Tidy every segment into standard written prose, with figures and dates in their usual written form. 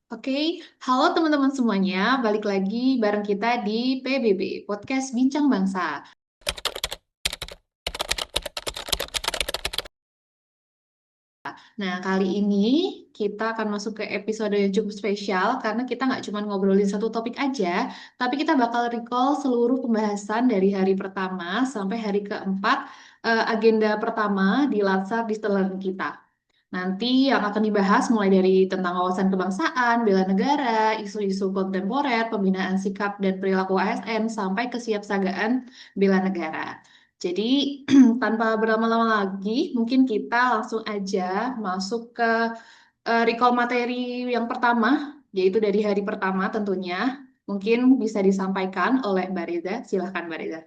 Oke, halo teman-teman semuanya, balik lagi bareng kita di PBB, Podcast Bincang Bangsa. Nah, kali ini kita akan masuk ke episode yang cukup spesial karena kita nggak cuma ngobrolin satu topik aja, tapi kita bakal recall seluruh pembahasan dari hari pertama sampai hari keempat, agenda pertama di Latsar Distillen kita. Nanti yang akan dibahas mulai dari tentang wawasan kebangsaan, bela negara, isu-isu kontemporer, pembinaan sikap dan perilaku ASN, sampai kesiapsiagaan bela negara. Jadi, tanpa berlama-lama lagi, mungkin kita langsung aja masuk ke recall materi yang pertama, yaitu dari hari pertama tentunya. Mungkin bisa disampaikan oleh Mbak Reza. Silahkan Mbak Reza.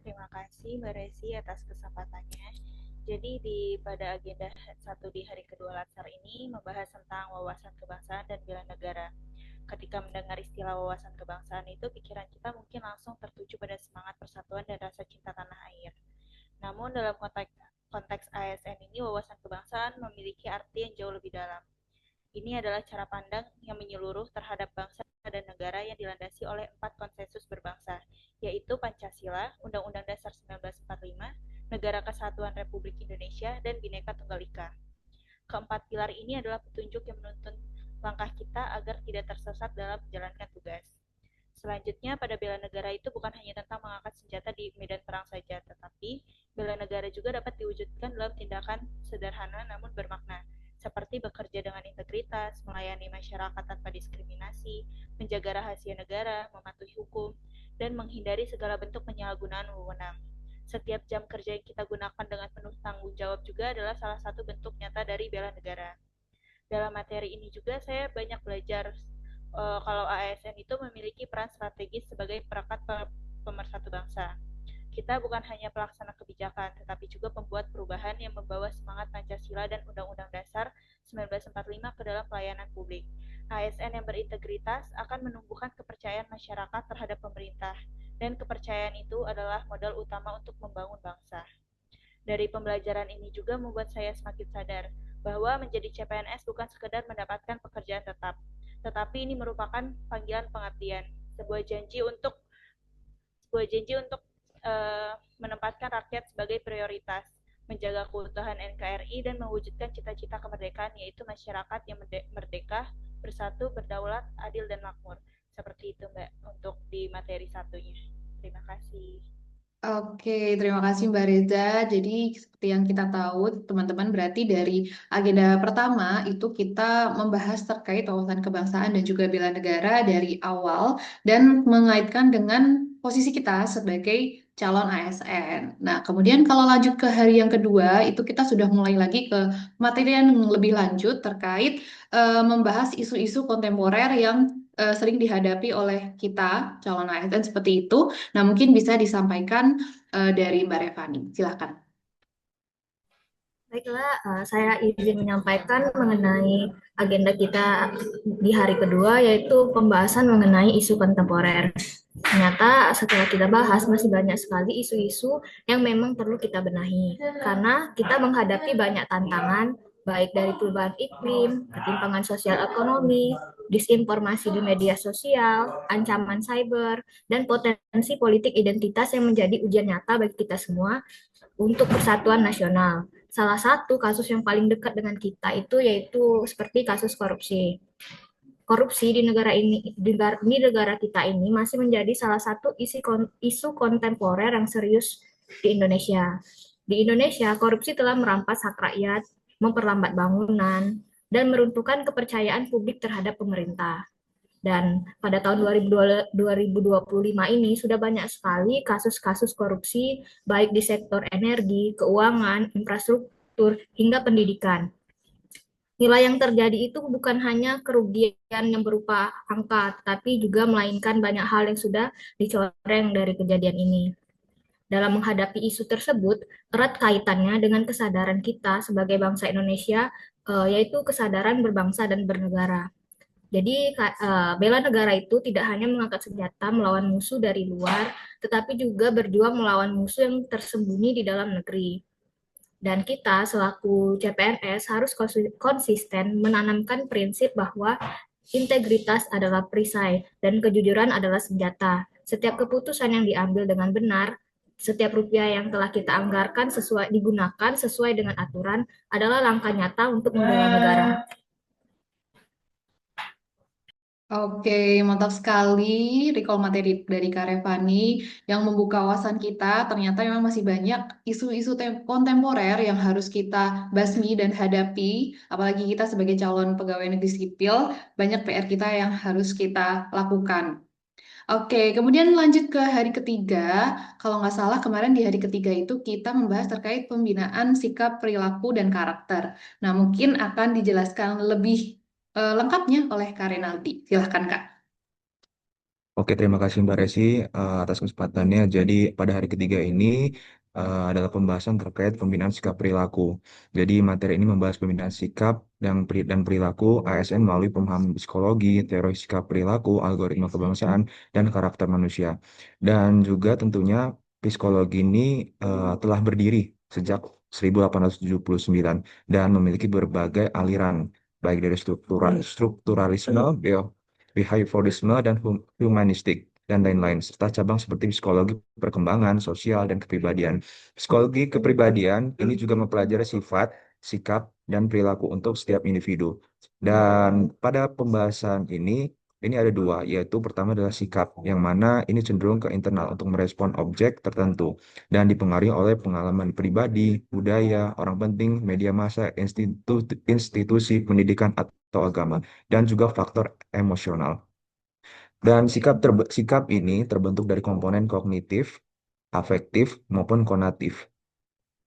Terima kasih Mbak Resi atas kesempatannya. Jadi pada agenda satu di hari kedua Latsar ini membahas tentang wawasan kebangsaan dan bela negara. Ketika mendengar istilah wawasan kebangsaan itu, pikiran kita mungkin langsung tertuju pada semangat persatuan dan rasa cinta tanah air. Namun dalam konteks ASN ini, wawasan kebangsaan memiliki arti yang jauh lebih dalam. Ini adalah cara pandang yang menyeluruh terhadap bangsa dan negara yang dilandasi oleh 4 konsensus berbangsa, yaitu Pancasila, Undang-Undang Dasar 1945, Negara Kesatuan Republik Indonesia, dan Bhinneka Tunggal Ika. Keempat pilar ini adalah petunjuk yang menuntun langkah kita agar tidak tersesat dalam menjalankan tugas. Selanjutnya, pada bela negara itu bukan hanya tentang mengangkat senjata di medan perang saja, tetapi bela negara juga dapat diwujudkan dalam tindakan sederhana namun bermakna, seperti bekerja dengan integritas, melayani masyarakat tanpa diskriminasi, menjaga rahasia negara, mematuhi hukum, dan menghindari segala bentuk penyalahgunaan wewenang. Setiap jam kerja yang kita gunakan dengan penuh tanggung jawab juga adalah salah satu bentuk nyata dari bela negara. Dalam materi ini juga saya banyak belajar kalau ASN itu memiliki peran strategis sebagai perekat pemersatu bangsa. Kita bukan hanya pelaksana kebijakan, tetapi juga pembuat perubahan yang membawa semangat Pancasila dan Undang-Undang Dasar 1945 ke dalam pelayanan publik. ASN yang berintegritas akan menumbuhkan kepercayaan masyarakat terhadap pemerintah, dan kepercayaan itu adalah modal utama untuk membangun bangsa. Dari pembelajaran ini juga membuat saya semakin sadar bahwa menjadi CPNS bukan sekedar mendapatkan pekerjaan tetap, tetapi ini merupakan panggilan pengabdian, sebuah janji untuk menempatkan rakyat sebagai prioritas, menjaga keutuhan NKRI dan mewujudkan cita-cita kemerdekaan, yaitu masyarakat yang merdeka, bersatu, berdaulat, adil dan makmur. Seperti itu Mbak untuk di materi satunya. Terima kasih. Oke, terima kasih Mbak Reza. Jadi seperti yang kita tahu, teman-teman, berarti dari agenda pertama itu kita membahas terkait wawasan kebangsaan dan juga bela negara dari awal dan mengaitkan dengan posisi kita sebagai calon ASN. Nah, kemudian kalau lanjut ke hari yang kedua, itu kita sudah mulai lagi ke materi yang lebih lanjut terkait membahas isu-isu kontemporer yang sering dihadapi oleh kita calon ASN seperti itu. Nah, mungkin bisa disampaikan dari Mbak Revani. Silakan. Baiklah, saya izin menyampaikan mengenai agenda kita di hari kedua, yaitu pembahasan mengenai isu kontemporer. Ternyata setelah kita bahas, masih banyak sekali isu-isu yang memang perlu kita benahi. Karena kita menghadapi banyak tantangan, baik dari perubahan iklim, ketimpangan sosial ekonomi, disinformasi di media sosial, ancaman cyber, dan potensi politik identitas yang menjadi ujian nyata bagi kita semua untuk persatuan nasional. Salah satu kasus yang paling dekat dengan kita itu yaitu seperti kasus korupsi. Korupsi di negara kita ini masih menjadi salah satu isu kontemporer yang serius di Indonesia. Di Indonesia, korupsi telah merampas hak rakyat, memperlambat bangunan, dan meruntuhkan kepercayaan publik terhadap pemerintah. Dan pada tahun 2025 ini sudah banyak sekali kasus-kasus korupsi baik di sektor energi, keuangan, infrastruktur, hingga pendidikan. Nilai yang terjadi itu bukan hanya kerugian yang berupa angka, tapi juga melainkan banyak hal yang sudah dicoreng dari kejadian ini. Dalam menghadapi isu tersebut, erat kaitannya dengan kesadaran kita sebagai bangsa Indonesia, yaitu kesadaran berbangsa dan bernegara. Jadi bela negara itu tidak hanya mengangkat senjata melawan musuh dari luar, tetapi juga berjuang melawan musuh yang tersembunyi di dalam negeri. Dan kita selaku CPNS harus konsisten menanamkan prinsip bahwa integritas adalah perisai dan kejujuran adalah senjata. Setiap keputusan yang diambil dengan benar, setiap rupiah yang telah kita anggarkan digunakan sesuai dengan aturan adalah langkah nyata untuk membela negara. Oke, mantap sekali recall materi dari Kak Revani yang membuka wawasan kita. Ternyata memang masih banyak isu-isu kontemporer yang harus kita basmi dan hadapi. Apalagi kita sebagai calon pegawai negeri sipil, banyak PR kita yang harus kita lakukan. Oke, kemudian lanjut ke hari ketiga. Kalau nggak salah kemarin di hari ketiga itu kita membahas terkait pembinaan sikap, perilaku, dan karakter. Nah, mungkin akan dijelaskan lebih lengkapnya oleh Kak Renaldi. Silahkan, Kak. Oke, terima kasih Mbak Resi atas kesempatannya. Jadi pada hari ketiga ini adalah pembahasan terkait pembinaan sikap perilaku. Jadi materi ini membahas pembinaan sikap dan perilaku ASN melalui pemahaman psikologi, teori sikap perilaku, algoritma kebangsaan, dan karakter manusia. Dan juga tentunya psikologi ini telah berdiri sejak 1879 dan memiliki berbagai aliran, baik dari strukturalisme, behaviorisme, dan humanistik, dan lain-lain, serta cabang seperti psikologi perkembangan, sosial, dan kepribadian. Psikologi kepribadian ini juga mempelajari sifat, sikap, dan perilaku untuk setiap individu. Dan pada pembahasan ini ada dua, yaitu pertama adalah sikap, yang mana ini cenderung ke internal untuk merespon objek tertentu, dan dipengaruhi oleh pengalaman pribadi, budaya, orang penting, media massa, institusi pendidikan atau agama, dan juga faktor emosional. Dan sikap ini terbentuk dari komponen kognitif, afektif, maupun konatif.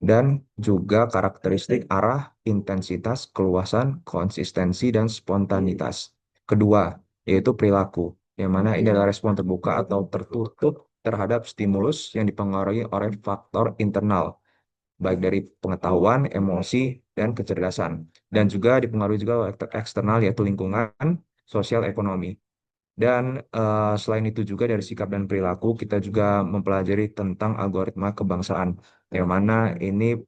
Dan juga karakteristik arah, intensitas, keluasan, konsistensi, dan spontanitas. Kedua, yaitu perilaku, yang mana ini adalah respon terbuka atau tertutup terhadap stimulus yang dipengaruhi oleh faktor internal, baik dari pengetahuan, emosi, dan kecerdasan. Dan juga dipengaruhi juga oleh eksternal, yaitu lingkungan, sosial, ekonomi. Dan selain itu juga dari sikap dan perilaku, kita juga mempelajari tentang algoritma kebangsaan, yang mana ini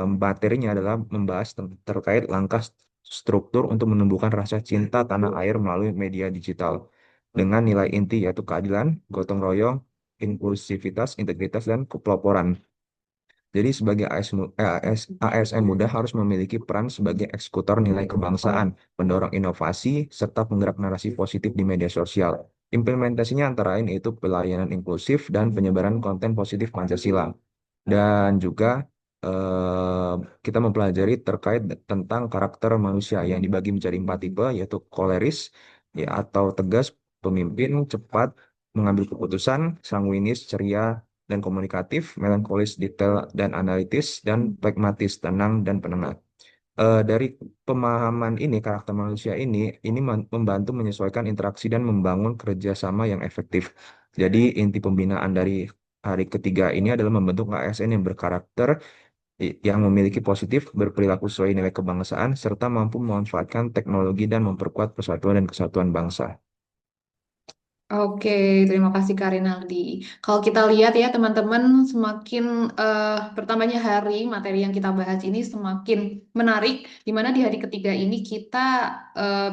materinya adalah membahas terkait langkah struktur untuk menumbuhkan rasa cinta tanah air melalui media digital, dengan nilai inti yaitu keadilan, gotong royong, inklusivitas, integritas, dan kepeloporan. Jadi sebagai ASN muda harus memiliki peran sebagai eksekutor nilai kebangsaan, pendorong inovasi, serta penggerak narasi positif di media sosial. Implementasinya antara lain yaitu pelayanan inklusif dan penyebaran konten positif Pancasila. Dan juga eh, kita mempelajari terkait tentang karakter manusia yang dibagi menjadi 4 tipe, yaitu koleris, ya, atau tegas, pemimpin, cepat, mengambil keputusan, sanguinis, ceria, dan komunikatif, melankolis, detail, dan analitis, dan pragmatis, tenang, dan penengah. Dari pemahaman ini, karakter manusia ini membantu menyesuaikan interaksi dan membangun kerjasama yang efektif. Jadi inti pembinaan dari hari ketiga ini adalah membentuk ASN yang berkarakter, yang memiliki positif, berperilaku sesuai nilai kebangsaan, serta mampu memanfaatkan teknologi dan memperkuat persatuan dan kesatuan bangsa. Oke, terima kasih Kak Rinaldi. Kalau kita lihat ya teman-teman, semakin bertambahnya hari materi yang kita bahas ini semakin menarik, di mana di hari ketiga ini kita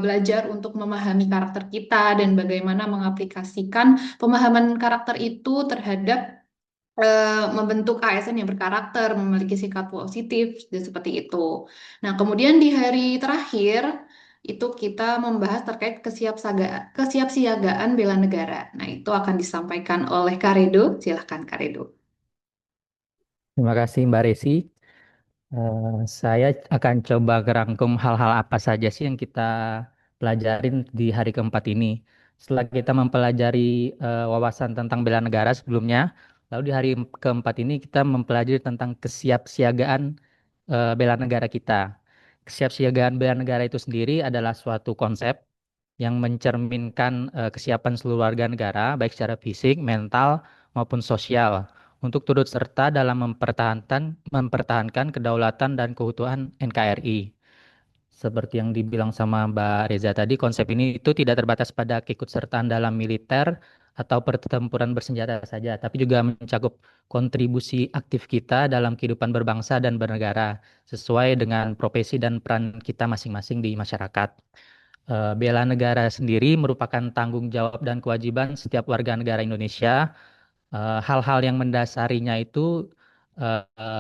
belajar untuk memahami karakter kita dan bagaimana mengaplikasikan pemahaman karakter itu terhadap membentuk ASN yang berkarakter, memiliki sikap positif, dan seperti itu. Nah, kemudian di hari terakhir, itu kita membahas terkait kesiapsiagaan bela negara. Nah, itu akan disampaikan oleh Karedo. Silahkan, Karedo. Terima kasih Mbak Resi. Saya akan coba kerangkum hal-hal apa saja sih yang kita pelajarin di hari keempat ini. Setelah kita mempelajari wawasan tentang bela negara sebelumnya, lalu di hari keempat ini kita mempelajari tentang kesiapsiagaan bela negara kita. Kesiapsiagaan bela negara itu sendiri adalah suatu konsep yang mencerminkan kesiapan seluruh warga negara, baik secara fisik, mental, maupun sosial, untuk turut serta dalam mempertahankan kedaulatan dan keutuhan NKRI. Seperti yang dibilang sama Mbak Reza tadi, konsep ini itu tidak terbatas pada keikutsertaan dalam militer, namun juga dapat diartikan sebagai upaya untuk menjaga kedaulatan, keutuhan, dan keamanan negara. Seperti yang dibilang sama Mbak Reza tadi, konsep ini itu tidak terbatas pada keikutsertaan dalam militer, namun juga dapat diartikan sebagai upaya untuk menjaga kedaulatan, keutuhan, dan keamanan negara. atau pertempuran bersenjata saja, tapi juga mencakup kontribusi aktif kita dalam kehidupan berbangsa dan bernegara sesuai dengan profesi dan peran kita masing-masing di masyarakat. Bela negara sendiri merupakan tanggung jawab dan kewajiban setiap warga negara Indonesia. Hal-hal yang mendasarinya itu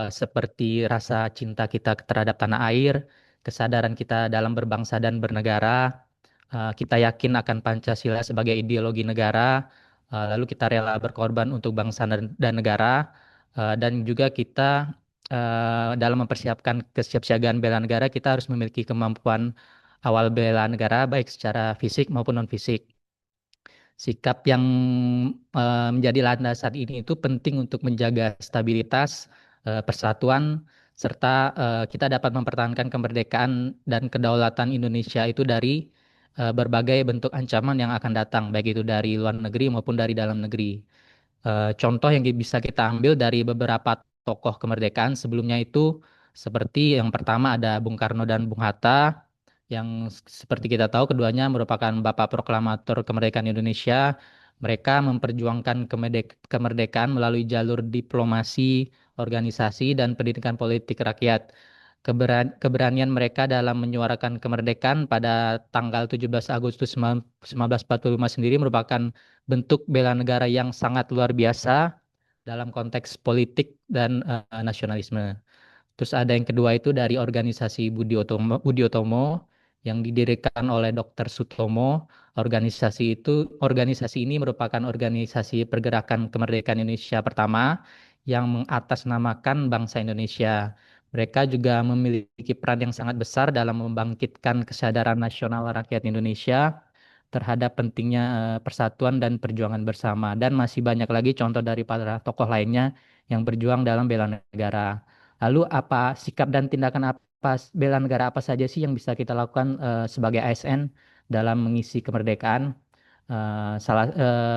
seperti rasa cinta kita terhadap tanah air, kesadaran kita dalam berbangsa dan bernegara, kita yakin akan Pancasila sebagai ideologi negara, lalu kita rela berkorban untuk bangsa dan negara, dan juga kita dalam mempersiapkan kesiapsiagaan bela negara, kita harus memiliki kemampuan awal bela negara baik secara fisik maupun non fisik. Sikap yang menjadi landasan ini itu penting untuk menjaga stabilitas, persatuan, serta kita dapat mempertahankan kemerdekaan dan kedaulatan Indonesia itu dari berbagai bentuk ancaman yang akan datang, baik itu dari luar negeri maupun dari dalam negeri. Contoh yang bisa kita ambil dari beberapa tokoh kemerdekaan sebelumnya itu seperti yang pertama ada Bung Karno dan Bung Hatta, yang seperti kita tahu keduanya merupakan bapak proklamator kemerdekaan Indonesia. Mereka memperjuangkan kemerdekaan melalui jalur diplomasi, organisasi, dan pendidikan politik rakyat. Keberanian mereka dalam menyuarakan kemerdekaan pada tanggal 17 Agustus 1945 sendiri merupakan bentuk bela negara yang sangat luar biasa dalam konteks politik dan nasionalisme. Terus ada yang kedua itu dari organisasi Budi Utomo yang didirikan oleh Dr. Sutomo. Organisasi ini merupakan organisasi pergerakan kemerdekaan Indonesia pertama yang mengatasnamakan bangsa Indonesia. Mereka juga memiliki peran yang sangat besar dalam membangkitkan kesadaran nasional rakyat Indonesia terhadap pentingnya persatuan dan perjuangan bersama. Dan masih banyak lagi contoh dari para tokoh lainnya yang berjuang dalam bela negara. Lalu apa sikap dan tindakan apa bela negara apa saja sih yang bisa kita lakukan sebagai ASN dalam mengisi kemerdekaan?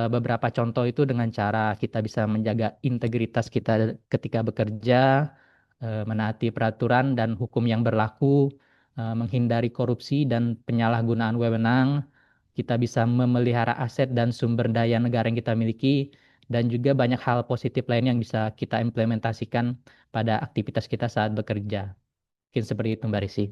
Beberapa contoh itu dengan cara kita bisa menjaga integritas kita ketika bekerja, menaati peraturan dan hukum yang berlaku, menghindari korupsi dan penyalahgunaan wewenang. Kita bisa memelihara aset dan sumber daya negara yang kita miliki, dan juga banyak hal positif lain yang bisa kita implementasikan pada aktivitas kita saat bekerja. Mungkin seperti itu, Mbak Risi.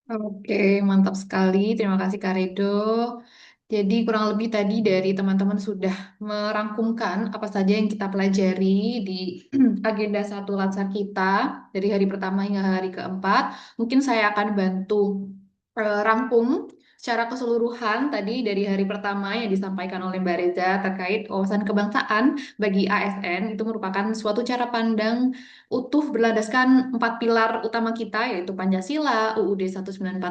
Oke, mantap sekali. Terima kasih Kak Redo. Jadi kurang lebih tadi dari teman-teman sudah merangkumkan apa saja yang kita pelajari di agenda satu Latsar kita dari hari pertama hingga hari keempat. Mungkin saya akan bantu rangkum secara keseluruhan tadi dari hari pertama yang disampaikan oleh Mbak Reza terkait wawasan kebangsaan bagi ASN itu merupakan suatu cara pandang utuh berlandaskan 4 pilar utama kita yaitu Pancasila, UUD 1945,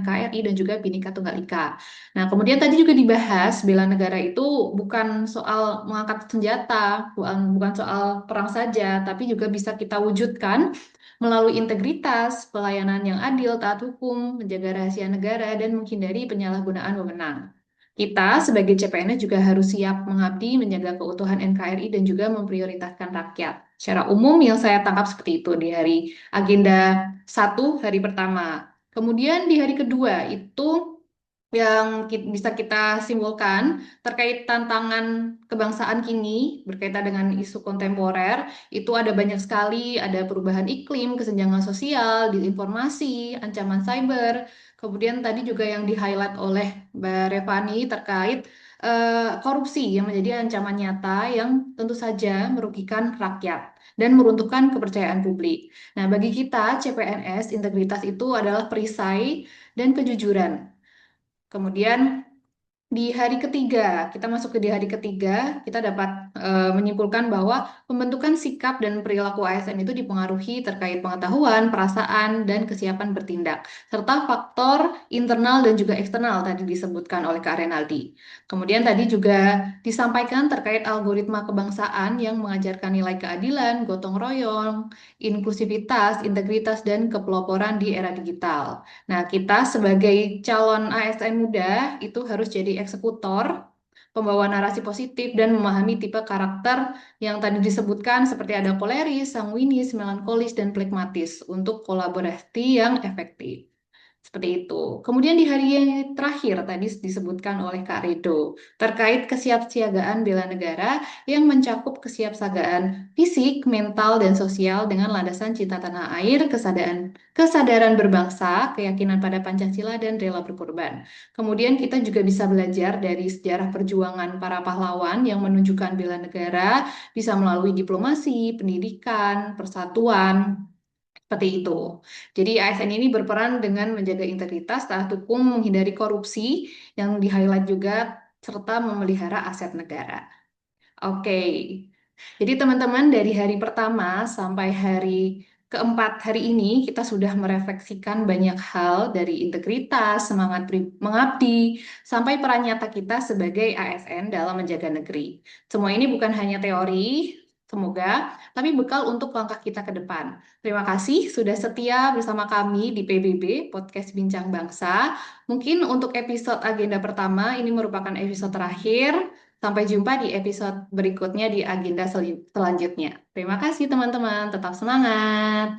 NKRI, dan juga Bhinneka Tunggal Ika. Nah, kemudian tadi juga dibahas bela negara itu bukan soal mengangkat senjata, bukan soal perang saja, tapi juga bisa kita wujudkan melalui integritas, pelayanan yang adil, taat hukum, menjaga rahasia negara, dan menghindari penyalahgunaan wewenang. Kita sebagai CPNS juga harus siap mengabdi, menjaga keutuhan NKRI, dan juga memprioritaskan rakyat. Secara umum yang saya tangkap seperti itu di hari agenda 1 hari pertama. Kemudian di hari kedua itu yang bisa kita simpulkan terkait tantangan kebangsaan kini berkaitan dengan isu kontemporer itu ada banyak sekali, ada perubahan iklim, kesenjangan sosial, disinformasi, ancaman cyber. Kemudian tadi juga yang di-highlight oleh Mbak Revani terkait korupsi yang menjadi ancaman nyata yang tentu saja merugikan rakyat dan meruntuhkan kepercayaan publik. Nah, bagi kita CPNS, integritas itu adalah perisai dan kejujuran. Kemudian di hari ketiga, kita masuk ke di hari ketiga, kita dapat menyimpulkan bahwa pembentukan sikap dan perilaku ASN itu dipengaruhi terkait pengetahuan, perasaan, dan kesiapan bertindak, serta faktor internal dan juga eksternal tadi disebutkan oleh Kak Renaldi. Kemudian tadi juga disampaikan terkait algoritma kebangsaan yang mengajarkan nilai keadilan, gotong royong, inklusivitas, integritas, dan kepeloporan di era digital. Nah, kita sebagai calon ASN muda itu harus jadi eksekutor, pembawa narasi positif, dan memahami tipe karakter yang tadi disebutkan seperti ada koleris, sanguinis, melankolis, dan plekmatis untuk kolaborasi yang efektif. Seperti itu. Kemudian di hari yang terakhir tadi disebutkan oleh Kak Rido terkait kesiapsiagaan bela negara yang mencakup kesiapsiagaan fisik, mental, dan sosial dengan landasan cinta tanah air, kesadaran berbangsa, keyakinan pada Pancasila, dan rela berkorban. Kemudian kita juga bisa belajar dari sejarah perjuangan para pahlawan yang menunjukkan bela negara bisa melalui diplomasi, pendidikan, persatuan, seperti itu. Jadi ASN ini berperan dengan menjaga integritas, taat hukum, menghindari korupsi, yang di-highlight juga, serta memelihara aset negara. Oke, jadi teman-teman dari hari pertama sampai hari keempat hari ini kita sudah merefleksikan banyak hal dari integritas, semangat mengabdi, sampai peran nyata kita sebagai ASN dalam menjaga negeri. Semua ini bukan hanya teori, semoga, tapi bekal untuk langkah kita ke depan. Terima kasih sudah setia bersama kami di PBB, Podcast Bincang Bangsa. Mungkin untuk episode agenda pertama ini merupakan episode terakhir. Sampai jumpa di episode berikutnya di agenda selanjutnya. Terima kasih teman-teman, tetap semangat.